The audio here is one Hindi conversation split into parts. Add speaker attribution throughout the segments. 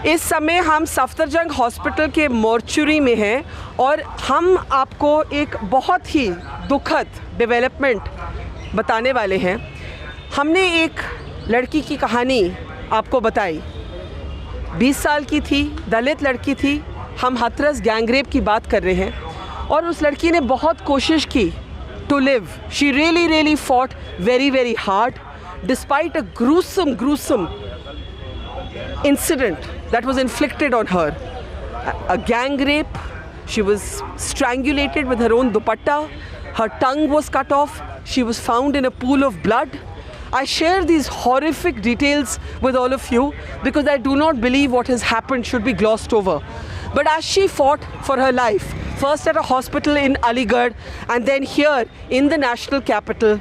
Speaker 1: इस समय हम सफदरजंग हॉस्पिटल के मॉर्चुरी में हैं और हम आपको एक बहुत ही दुखद डेवलपमेंट बताने वाले हैं। हमने एक लड़की की कहानी आपको बताई, 20 साल की थी, दलित लड़की थी। हम हाथरस गैंगरेप की बात कर रहे हैं और उस लड़की ने बहुत कोशिश की to live. She really fought very hard despite a gruesome incident that was inflicted on her. A gang rape. She was strangulated with her own dupatta. Her tongue was cut off. She was found in a pool of blood. I share these horrific details with all of you because I do not believe what has happened should be glossed over. But as she fought for her life, first at a hospital in Aligarh and then here in the national capital,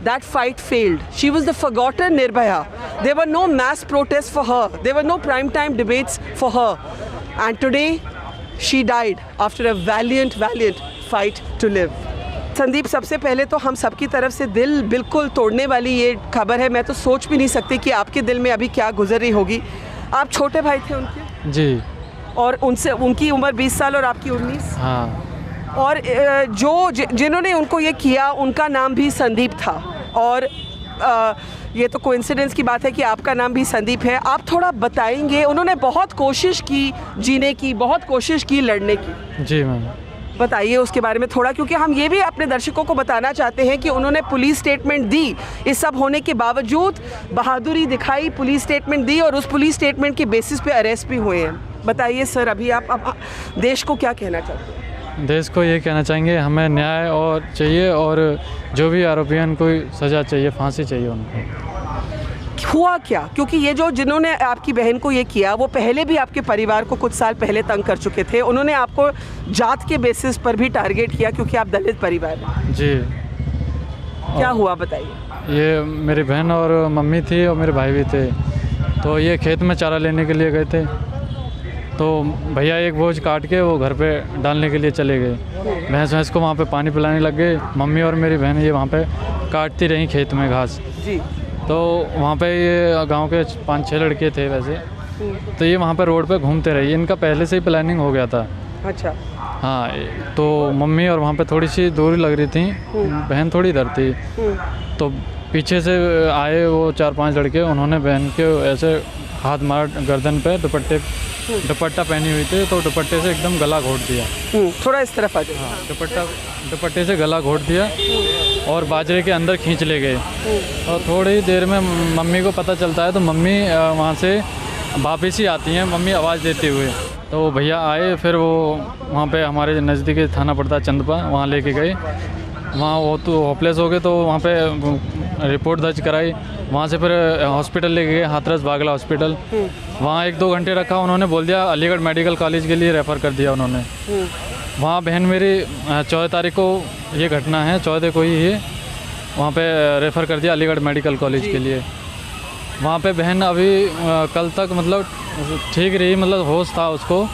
Speaker 1: that fight failed. She was the forgotten Nirbhaya. There were no mass protests for her. There were no primetime debates for her. And today, she died after a valiant fight to live. Sandeep, सबसे पहले तो हम सबकी तरफ से दिल बिल्कुल तोड़ने वाली ये खबर है। मैं तो सोच भी नहीं सकती कि आपके दिल में अभी क्या गुजर रही होगी। आप छोटे भाई थे उनके? जी। और उनकी उम्र 20 साल और आपकी 19? हाँ। और जिन्होंने उनको ये किया उनका नाम भी संदीप था और ये तो कोइंसिडेंस की बात है कि आपका नाम भी संदीप है। आप थोड़ा बताएंगे, उन्होंने बहुत कोशिश की जीने की, बहुत कोशिश की लड़ने की। जी मैम, बताइए उसके बारे में थोड़ा, क्योंकि हम ये भी अपने दर्शकों को बताना चाहते हैं कि उन्होंने पुलिस स्टेटमेंट दी। इस सब होने के बावजूद बहादुरी दिखाई, पुलिस स्टेटमेंट दी और उस पुलिस स्टेटमेंट के बेसिस पे अरेस्ट भी हुए हैं। बताइए सर, अभी आप देश को क्या कहना चाहते हैं?
Speaker 2: देश को ये कहना चाहेंगे, हमें न्याय और चाहिए और जो भी आरोपी हैं उनको सज़ा चाहिए, फांसी चाहिए उनको।
Speaker 1: हुआ क्या? क्योंकि ये जिन्होंने आपकी बहन को ये किया वो पहले भी आपके परिवार को कुछ साल पहले तंग कर चुके थे। उन्होंने आपको जात के बेसिस पर भी टारगेट किया क्योंकि आप दलित परिवार हैं। जी। क्या हुआ बताइए।
Speaker 2: ये मेरी बहन और मम्मी थी और मेरे भाई भी थे, तो ये खेत में चारा लेने के लिए गए थे, तो भैया एक बोझ काट के वो घर पे डालने के लिए चले गए। भैंस को वहाँ पे पानी पिलाने लग गए। मम्मी और मेरी बहन ये वहाँ पे काटती रहीं खेत में घास। जी। तो वहाँ पे ये गांव के 5-6 लड़के थे वैसे, तो ये वहाँ पे रोड पे घूमते रहे। इनका पहले से ही प्लानिंग हो गया था। अच्छा। हाँ, तो मम्मी और वहाँ पे थोड़ी सी दूरी लग रही थी, बहन थोड़ी इधर थी, तो पीछे से आए वो 4-5 लड़के। उन्होंने बहन के ऐसे हाथ मार गर्दन पे, दुपट्टा पहनी हुई थी, तो दुपट्टे से एकदम गला घोट दिया।
Speaker 1: थोड़ा इस तरफ आ जाए।
Speaker 2: हाँ, दुपट्टे से गला घोट दिया और बाजरे के अंदर खींच ले गए। और थोड़ी देर में मम्मी को पता चलता है, तो मम्मी वहाँ से वापस ही आती हैं, मम्मी आवाज़ देते हुए। तो भैया आए, फिर वो वहाँ पे हमारे नज़दीकी थाना पड़ता है चंदपा, वहाँ लेके गए। वहाँ वो तो होपलेस हो गए, तो वहाँ पे रिपोर्ट दर्ज कराई। वहाँ से फिर हॉस्पिटल लेके गए, हाथरस बागला हॉस्पिटल। वहाँ 1-2 घंटे रखा, उन्होंने बोल दिया अलीगढ़ मेडिकल कॉलेज के लिए रेफ़र कर दिया उन्होंने। वहाँ बहन मेरी 14 तारीख को ये घटना है, 14 को ही ये वहाँ पे रेफ़र कर दिया अलीगढ़ मेडिकल कॉलेज के लिए। वहाँ पे बहन अभी कल तक मतलब ठीक रही, मतलब होश था उसको।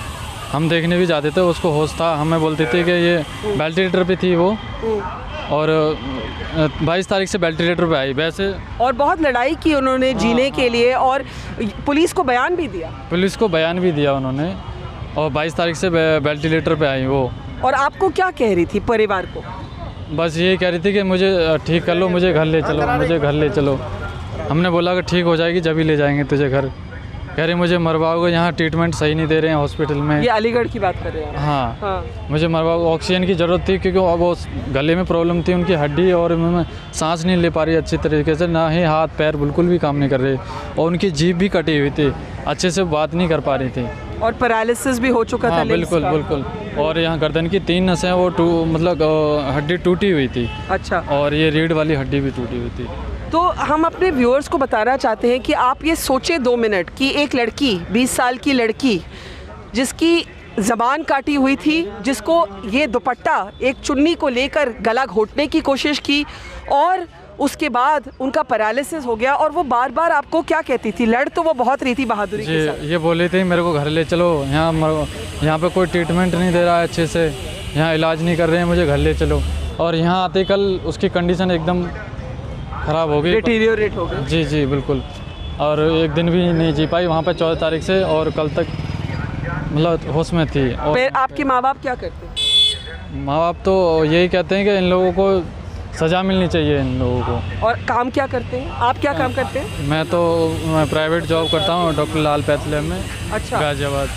Speaker 2: हम देखने भी जाते थे, उसको होश था। हमें बोलती थी कि ये वेंटिलेटर पे थी वो, और 22 तारीख से वेंटिलेटर पे आई वैसे।
Speaker 1: और बहुत लड़ाई की उन्होंने जीने के लिए, और पुलिस को बयान भी दिया।
Speaker 2: पुलिस को बयान भी दिया उन्होंने, और 22 तारीख से वेंटिलेटर पे आई वो।
Speaker 1: और आपको क्या कह रही थी परिवार को?
Speaker 2: बस ये कह रही थी कि मुझे ठीक कर लो, मुझे घर ले चलो, मुझे घर ले चलो। हमने बोला कि ठीक हो जाएगी, जब ही ले जाएंगे तुझे घर। कह रही मुझे मरवाओगे, यहाँ ट्रीटमेंट सही नहीं दे रहे हैं हॉस्पिटल में।
Speaker 1: ये अलीगढ़ की बात कर रहे हैं? हाँ।
Speaker 2: मुझे मरवाओगे, ऑक्सीजन की ज़रूरत थी क्योंकि वो गले में प्रॉब्लम थी उनकी हड्डी, और मैं सांस नहीं ले पा रही अच्छी तरीके से, ना ही हाथ पैर बिल्कुल भी काम नहीं कर रहे, और उनकी जीभ भी कटी हुई थी, अच्छे से बात नहीं कर पा रही थी,
Speaker 1: और पैरालिसिस भी हो चुका था।
Speaker 2: बिल्कुल। और यहाँ गर्दन की 3 नसें वो मतलब हड्डी टूटी हुई थी। अच्छा। और ये रीढ़ वाली हड्डी भी टूटी हुई थी।
Speaker 1: तो हम अपने व्यूअर्स को बताना चाहते हैं कि आप ये सोचें 2 मिनट कि एक लड़की, 20 साल की लड़की, जिसकी ज़बान काटी हुई थी, जिसको ये दुपट्टा एक चुन्नी को लेकर गला घोटने की कोशिश की, और उसके बाद उनका पैरालिसिस हो गया, और वो बार बार आपको क्या कहती थी? लड़ तो वो बहुत रही थी बहादुरी के साथ।
Speaker 2: ये बोली थी मेरे को घर ले चलो, यहाँ पे कोई ट्रीटमेंट नहीं दे रहा है अच्छे से, यहाँ इलाज नहीं कर रहे हैं, मुझे घर ले चलो। और यहाँ आते कल उसकी कंडीशन एकदम ख़राब हो गई,
Speaker 1: डिटीरियोरेट हो गई।
Speaker 2: जी बिल्कुल। और एक दिन भी नहीं जी पाई वहाँ पे 14 तारीख से, और कल तक मतलब होश में थी। और
Speaker 1: फिर आपके माँ बाप क्या करते हैं?
Speaker 2: माँ बाप तो यही कहते हैं कि इन लोगों को सज़ा मिलनी चाहिए, इन लोगों को।
Speaker 1: और काम क्या करते हैं? आप क्या काम करते हैं?
Speaker 2: मैं प्राइवेट जॉब करता हूँ डॉक्टर लाल पैथ लैब में,
Speaker 1: अच्छा
Speaker 2: गाज़ियाबाद।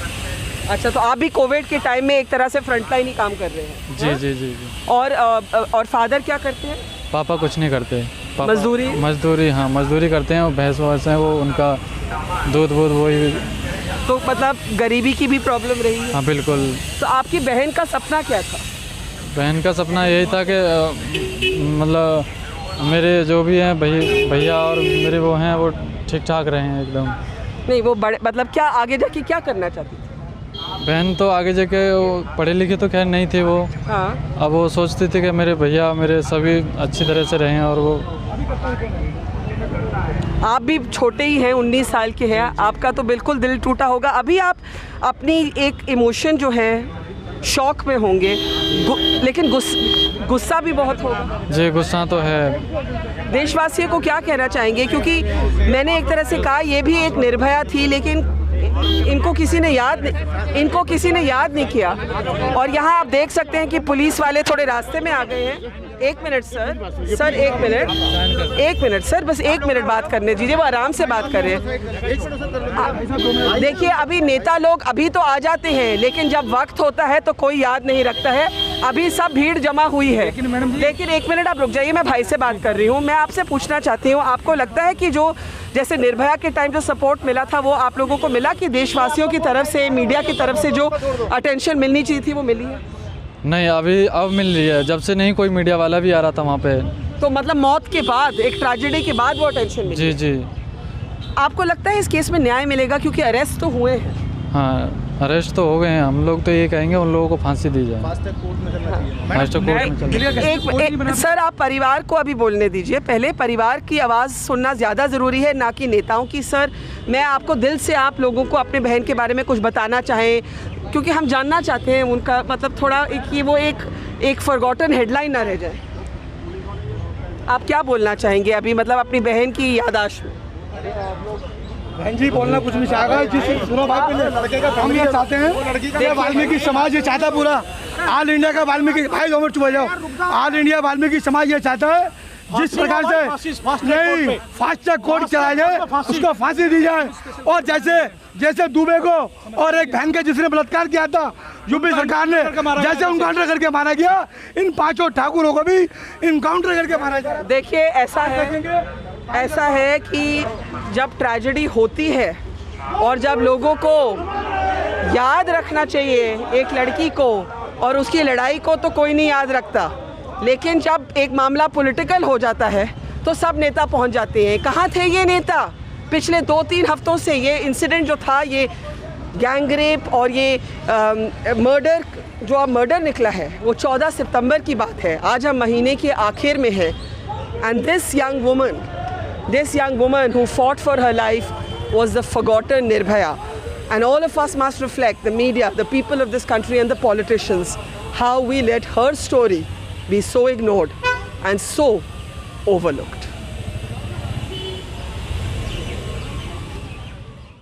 Speaker 1: अच्छा, तो आप भी कोविड के टाइम में एक तरह से फ्रंटलाइन ही काम कर रहे हैं?
Speaker 2: जी जी जी जी।
Speaker 1: और फादर क्या करते हैं?
Speaker 2: पापा कुछ नहीं करते। पापा
Speaker 1: मजदूरी?
Speaker 2: मजदूरी, हाँ मजदूरी करते हैं। वो भैंस वैंस हैं, वो उनका दूध वूध वही।
Speaker 1: तो मतलब गरीबी की भी प्रॉब्लम रही है?
Speaker 2: हाँ बिल्कुल।
Speaker 1: तो आपकी बहन का सपना क्या था?
Speaker 2: बहन का सपना यही था कि मतलब मेरे जो भी हैं भैया और मेरे वो हैं वो ठीक ठाक रहे हैं एकदम।
Speaker 1: नहीं, वो बड़े मतलब क्या आगे जाके क्या करना चाहती थी?
Speaker 2: बहन तो आगे जाके वो पढ़े लिखे तो खैर नहीं थे वो।
Speaker 1: हाँ।
Speaker 2: अब वो सोचती थी कि मेरे भैया मेरे सभी अच्छी तरह से रहें। और वो
Speaker 1: आप भी छोटे ही हैं, 19 साल के हैं, आपका तो बिल्कुल दिल टूटा होगा। अभी आप अपनी एक इमोशन जो है शौक में होंगे, लेकिन गुस्सा भी बहुत होगा।
Speaker 2: जी गुस्सा तो है।
Speaker 1: देशवासियों को क्या कहना चाहेंगे? क्योंकि मैंने एक तरह से कहा ये भी एक निर्भया थी, लेकिन इनको किसी ने याद नहीं किया। और यहाँ आप देख सकते हैं कि पुलिस वाले थोड़े रास्ते में आ गए हैं। एक मिनट सर, एक मिनट सर, बस एक मिनट बात करने दीजिए, वो आराम से बात कर रहे हैं। देखिए, अभी नेता लोग अभी तो आ जाते हैं, लेकिन जब वक्त होता है तो कोई याद नहीं रखता है। अभी सब भीड़ जमा हुई है, लेकिन एक मिनट आप रुक जाइए, मैं भाई से बात कर रही हूँ। मैं आपसे पूछना चाहती हूँ, आपको लगता है कि जो जैसे निर्भया के टाइम जो सपोर्ट मिला था वो आप लोगों को मिला, कि देशवासियों की तरफ से, मीडिया की तरफ से जो अटेंशन मिलनी चाहिए थी वो मिली है?
Speaker 2: नहीं, अब मिल रही है। जब से नहीं कोई मीडिया वाला भी आ रहा था वहाँ पे।
Speaker 1: तो मतलब मौत के बाद, एक ट्रेजेडी के बाद वो अटेंशन मिली?
Speaker 2: जी जी।
Speaker 1: आपको लगता है इस केस में न्याय मिलेगा? क्योंकि अरेस्ट तो हुए हैं।
Speaker 2: हाँ अरेस्ट तो हो गए हैं। हम लोग तो ये कहेंगे उन लोगों को फांसी दी जाए।
Speaker 1: सर, आप परिवार को अभी बोलने दीजिए। पहले परिवार की आवाज़ सुनना ज़्यादा ज़रूरी है, ना कि नेताओं की। सर, मैं आपको दिल से आप लोगों को अपने बहन के बारे में कुछ बताना चाहें, क्योंकि हम जानना चाहते हैं उनका मतलब थोड़ा कि वो एक फॉरगॉटन हेडलाइन ना रह जाए। आप क्या बोलना चाहेंगे अभी मतलब अपनी बहन की याददाश्त में?
Speaker 3: बहन जी बोलना कुछ नहीं चाहेगा। जिस सुनो भाई, पहले हम ये चाहते हैं कि वाल्मीकि समाज ये चाहता है, पूरा ऑल इंडिया का वाल्मीकि भाई दो मिनट चुप हो जाओ, ऑल इंडिया वाल्मीकि समाज ये चाहता है जिस प्रकार से नहीं फास्ट ट्रैक कोर्ट चलाया जाए, उसको फांसी दी जाए। और जैसे दुबे को और एक बहन के जिसने बलात्कार किया था यूपी सरकार ने, जैसे इनकाउंटर करके मारा गया, इन पांचों ठाकुरों को भी इनकाउंटर करके मारा जाए।
Speaker 1: देखिए, ऐसा है कि जब ट्रेजेडी होती है और जब लोगों को याद रखना चाहिए एक लड़की को और उसकी लड़ाई को, तो कोई नहीं याद रखता। लेकिन जब एक मामला पॉलिटिकल हो जाता है तो सब नेता पहुंच जाते हैं। कहाँ थे ये नेता? पिछले 2-3 हफ्तों से ये इंसिडेंट जो था, ये गैंग रेप और ये मर्डर, जो अब मर्डर निकला है, वो 14 सितंबर की बात है। आज हम महीने के आखिर में हैं। And this young woman who fought for her life was the forgotten Nirbhaya. And all of us must reflect, the media, the people of this country and the politicians, how we let her story be so ignored and so overlooked.